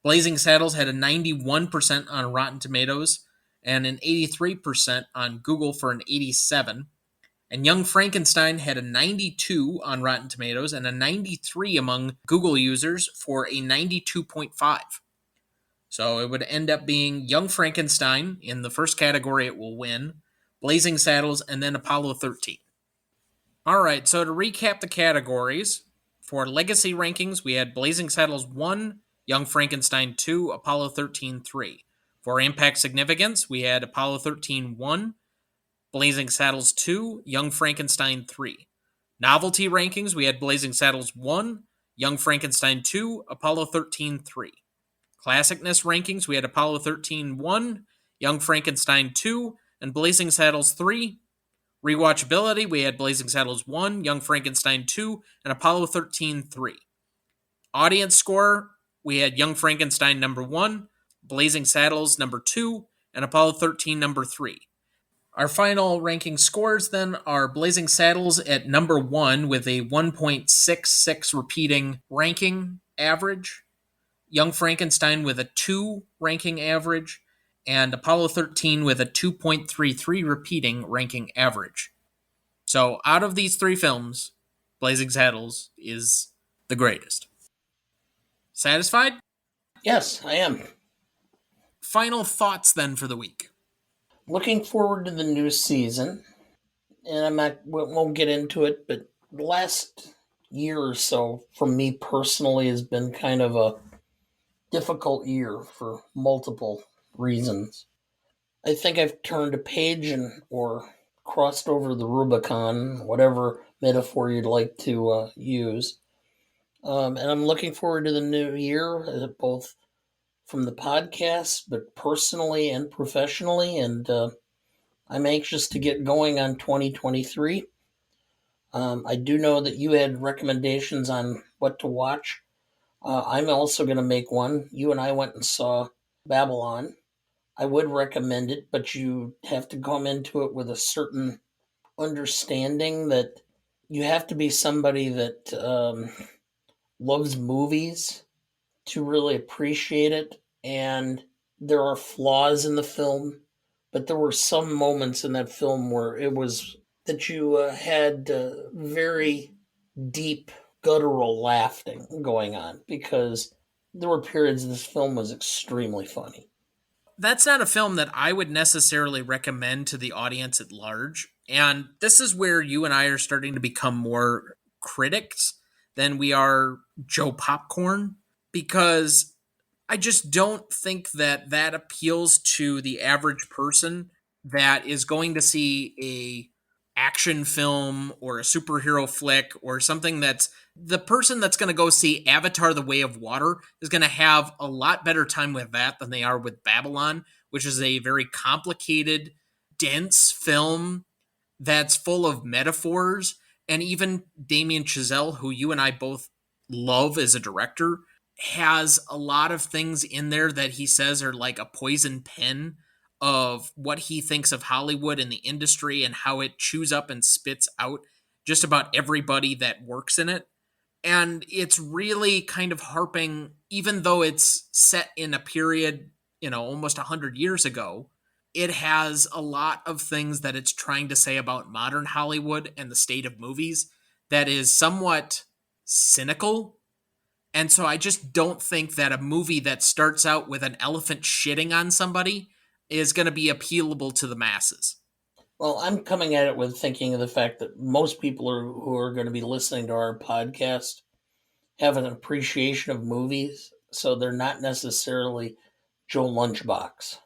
Blazing Saddles had a 91% on Rotten Tomatoes and an 83% on Google for an 87. And Young Frankenstein had a 92 on Rotten Tomatoes and a 93 among Google users for a 92.5. So it would end up being Young Frankenstein. In the first category, it will win, Blazing Saddles, and then Apollo 13. All right, so to recap the categories, for legacy rankings, we had Blazing Saddles 1, Young Frankenstein 2, Apollo 13 3. For impact significance, we had Apollo 13 1, Blazing Saddles 2, Young Frankenstein 3. Novelty rankings, we had Blazing Saddles 1, Young Frankenstein 2, Apollo 13 3. Classicness rankings, we had Apollo 13 1, Young Frankenstein 2, and Blazing Saddles 3. Rewatchability, we had Blazing Saddles 1, Young Frankenstein 2, and Apollo 13 3. Audience score, we had Young Frankenstein number 1, Blazing Saddles number 2, and Apollo 13 number 3. Our final ranking scores then are Blazing Saddles at number 1 with a 1.66 repeating ranking average, Young Frankenstein with a 2 ranking average, and Apollo 13 with a 2.33 repeating ranking average. So out of these 3 films, Blazing Saddles is the greatest. Satisfied? Yes, I am. Final thoughts then for the week. Looking forward to the new season, and won't get into it, but the last year or so, for me personally, has been kind of a difficult year for multiple reasons. I think I've turned a page or crossed over the Rubicon, whatever metaphor you'd like to use. And I'm looking forward to the new year, both from the podcast, but personally and professionally. And I'm anxious to get going on 2023. I do know that you had recommendations on what to watch. I'm also going to make one. You and I went and saw Babylon. I would recommend it, but you have to come into it with a certain understanding that you have to be somebody that loves movies to really appreciate it. And there are flaws in the film, but there were some moments in that film where it was that you had very deep guttural laughing going on because there were periods this film was extremely funny. That's not a film that I would necessarily recommend to the audience at large. And this is where you and I are starting to become more critics than we are Joe Popcorn, because I just don't think that that appeals to the average person that is going to see a action film or a superhero flick or something. That's the person that's going to go see Avatar the Way of Water is going to have a lot better time with that than they are with Babylon, which is a very complicated, dense film that's full of metaphors. And even Damien Chazelle, who you and I both love as a director, has a lot of things in there that he says are like a poison pen of what he thinks of Hollywood and the industry and how it chews up and spits out just about everybody that works in it. And it's really kind of harping, even though it's set in a period, almost 100 years ago, it has a lot of things that it's trying to say about modern Hollywood and the state of movies that is somewhat cynical. And so I just don't think that a movie that starts out with an elephant shitting on somebody is going to be appealable to the masses. Well, I'm coming at it with thinking of the fact that most people who are going to be listening to our podcast have an appreciation of movies, so they're not necessarily Joe Lunchbox.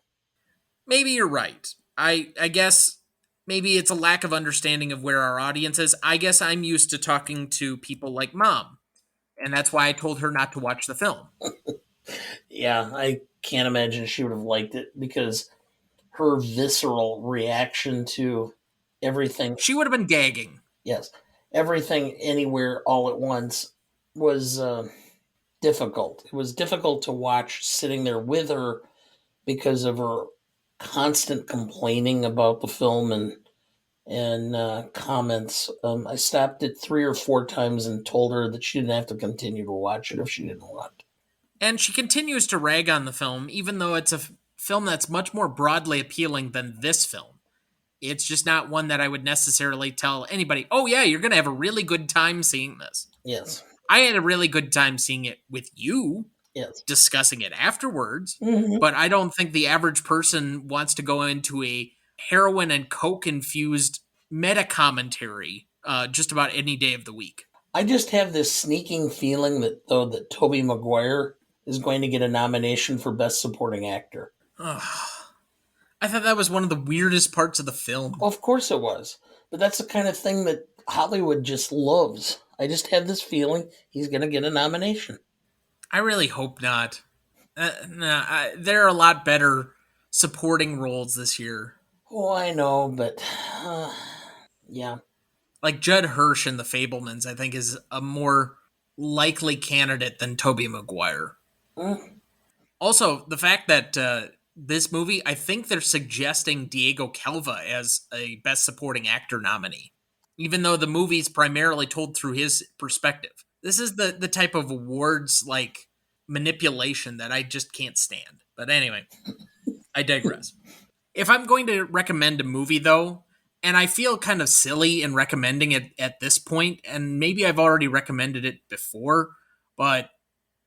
Maybe you're right. I guess maybe it's a lack of understanding of where our audience is. I guess I'm used to talking to people like Mom, and that's why I told her not to watch the film. Yeah, I can't imagine she would have liked it because her visceral reaction to everything, She would have been gagging. yes, everything anywhere all at once was difficult. It was difficult to watch sitting there with her because of her constant complaining about the film and comments. I stopped it 3 or 4 times and told her that she didn't have to continue to watch it if she didn't want. And she continues to rag on the film, even though it's a film that's much more broadly appealing than this film. It's just not one that I would necessarily tell anybody, oh, yeah, you're going to have a really good time seeing this. Yes. I had a really good time seeing it with you, Yes. discussing it afterwards, Mm-hmm. but I don't think the average person wants to go into a heroin and coke infused meta commentary just about any day of the week. I just have this sneaking feeling that Tobey Maguire is going to get a nomination for Best Supporting Actor. Ugh. I thought that was one of the weirdest parts of the film. Well, of course it was. But that's the kind of thing that Hollywood just loves. I just have this feeling he's going to get a nomination. I really hope not. There are a lot better supporting roles this year. Oh, I know, but yeah. Like Judd Hirsch in The Fabelmans, I think is a more likely candidate than Tobey Maguire. Mm. Also, the fact that this movie, I think they're suggesting Diego Calva as a Best Supporting Actor nominee, even though the movie's primarily told through his perspective. This is the type of awards like manipulation that I just can't stand. But anyway, I digress. If I'm going to recommend a movie, though, and I feel kind of silly in recommending it at this point, and maybe I've already recommended it before, but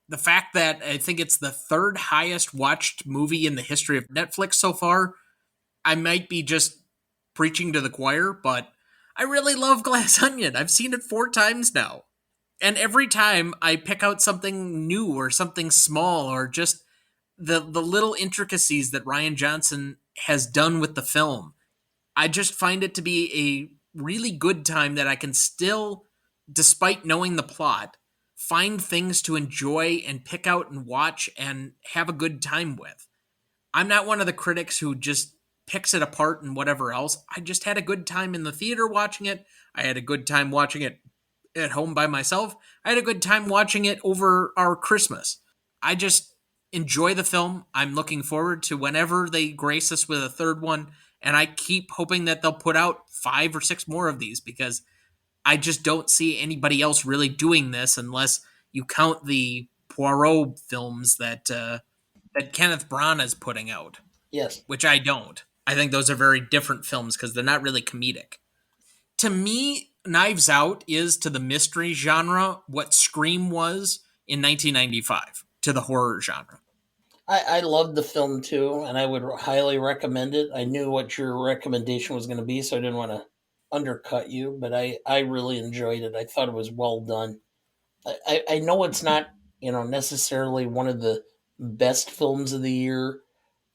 the fact that I think it's the third highest watched movie in the history of Netflix so far, I might be just preaching to the choir, but I really love Glass Onion. I've seen it 4 times now. And every time I pick out something new or something small or just the little intricacies that Ryan Johnson has done with the film, I just find it to be a really good time that I can still, despite knowing the plot, find things to enjoy and pick out and watch and have a good time with. I'm not one of the critics who just picks it apart and whatever else. I just had a good time in the theater watching it. I had a good time watching it at home by myself. I had a good time watching it over our Christmas. I just enjoy the film. I'm looking forward to whenever they grace us with a third one. And I keep hoping that they'll put out 5 or 6 more of these because I just don't see anybody else really doing this unless you count the Poirot films that Kenneth Branagh is putting out, Yes. which I don't. I think those are very different films because they're not really comedic. To me, Knives Out is to the mystery genre what Scream was in 1995 to the horror genre. I loved the film too, and I would highly recommend it. I knew what your recommendation was going to be, so I didn't want to undercut you, but I really enjoyed it. I thought it was well done. I know it's not, necessarily one of the best films of the year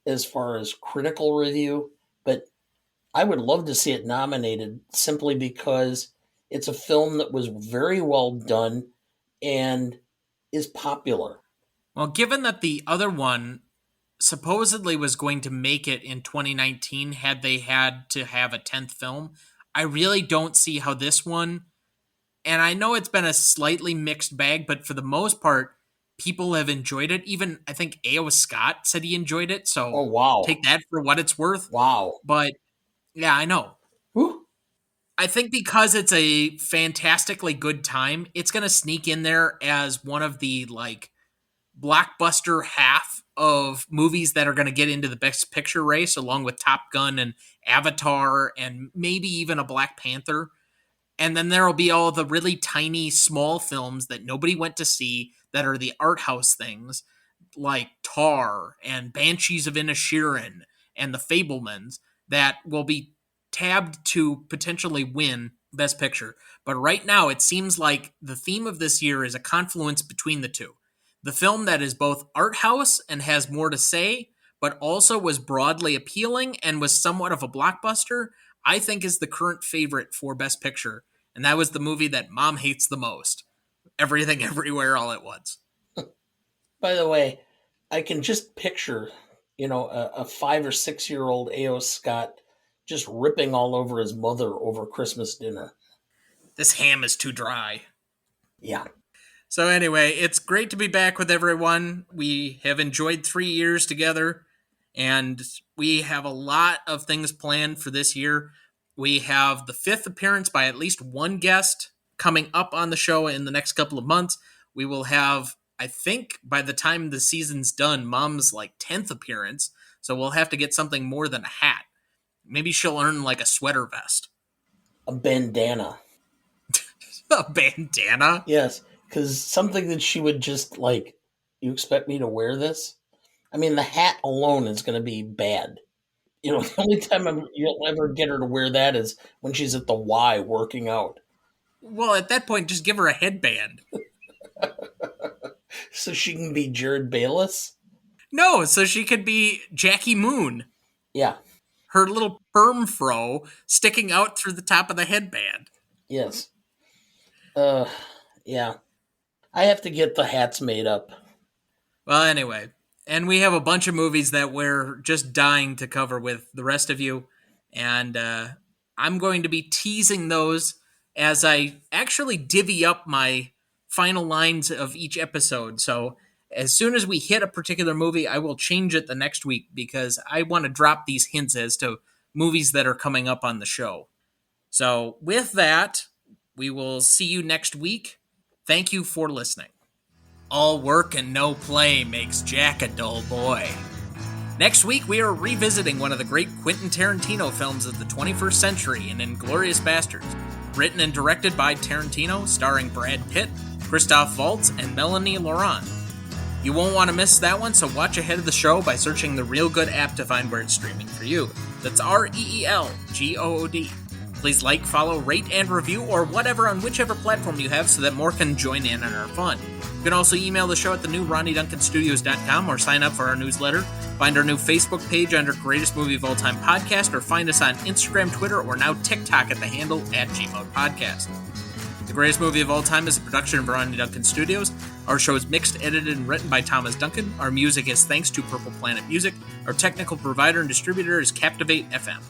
as far as critical review, but I would love to see it nominated simply because it's a film that was very well done and is popular. Well, given that the other one supposedly was going to make it in 2019 had they had to have a 10th film, I really don't see how this one, and I know it's been a slightly mixed bag, but for the most part, people have enjoyed it. Even I think A.O. Scott said he enjoyed it, Oh so wow. take that for what it's worth. Wow. But yeah, I know. Whew. I think because it's a fantastically good time, it's going to sneak in there as one of the like blockbuster half of movies that are going to get into the best picture race along with Top Gun and Avatar and maybe even a Black Panther. And then there'll be all the really tiny small films that nobody went to see that are the art house things like Tar and Banshees of Inisherin and The Fablemans that will be tabbed to potentially win Best Picture. But right now, it seems like the theme of this year is a confluence between the two. The film that is both art house and has more to say, but also was broadly appealing and was somewhat of a blockbuster, I think is the current favorite for Best Picture. And that was the movie that Mom hates the most. Everything, Everywhere, All at Once. By the way, I can just picture, a 5 or 6 year old A.O. Scott just ripping all over his mother over Christmas dinner. This ham is too dry. Yeah. So anyway, it's great to be back with everyone. We have enjoyed 3 years together, and we have a lot of things planned for this year. We have the 5th appearance by at least one guest coming up on the show in the next couple of months. We will have, I think, by the time the season's done, Mom's like 10th appearance. So we'll have to get something more than a hat. Maybe she'll earn like a sweater vest. A bandana. A bandana? Yes, because something that she would just like, you expect me to wear this? I mean, the hat alone is going to be bad. The only time you'll ever get her to wear that is when she's at the Y working out. Well, at that point, just give her a headband. So she can be Jared Bayless? No, so she could be Jackie Moon. Yeah, Her little perm fro sticking out through the top of the headband. yes. Uh, yeah. I have to get the hats made up. Well, anyway, and we have a bunch of movies that we're just dying to cover with the rest of you, and I'm going to be teasing those as I actually divvy up my final lines of each episode. So As soon as we hit a particular movie, I will change it the next week because I want to drop these hints as to movies that are coming up on the show. So with that, we will see you next week. Thank you for listening. All work and no play makes Jack a dull boy. Next week, we are revisiting one of the great Quentin Tarantino films of the 21st century in Inglourious Basterds. Written and directed by Tarantino, starring Brad Pitt, Christoph Waltz, and Melanie Laurent. You won't want to miss that one, so watch ahead of the show by searching the Real Good app to find where it's streaming for you. That's REELGOOD. Please like, follow, rate, and review, or whatever on whichever platform you have so that more can join in on our fun. You can also email the show at thenewRonnieDuncanStudios.com or sign up for our newsletter. Find our new Facebook page under Greatest Movie of All Time Podcast, or find us on Instagram, Twitter, or now TikTok at the handle @GModePodcast. The Greatest Movie of All Time is a production of Ronnie Duncan Studios. Our show is mixed, edited, and written by Thomas Duncan. Our music is thanks to Purple Planet Music. Our technical provider and distributor is Captivate FM.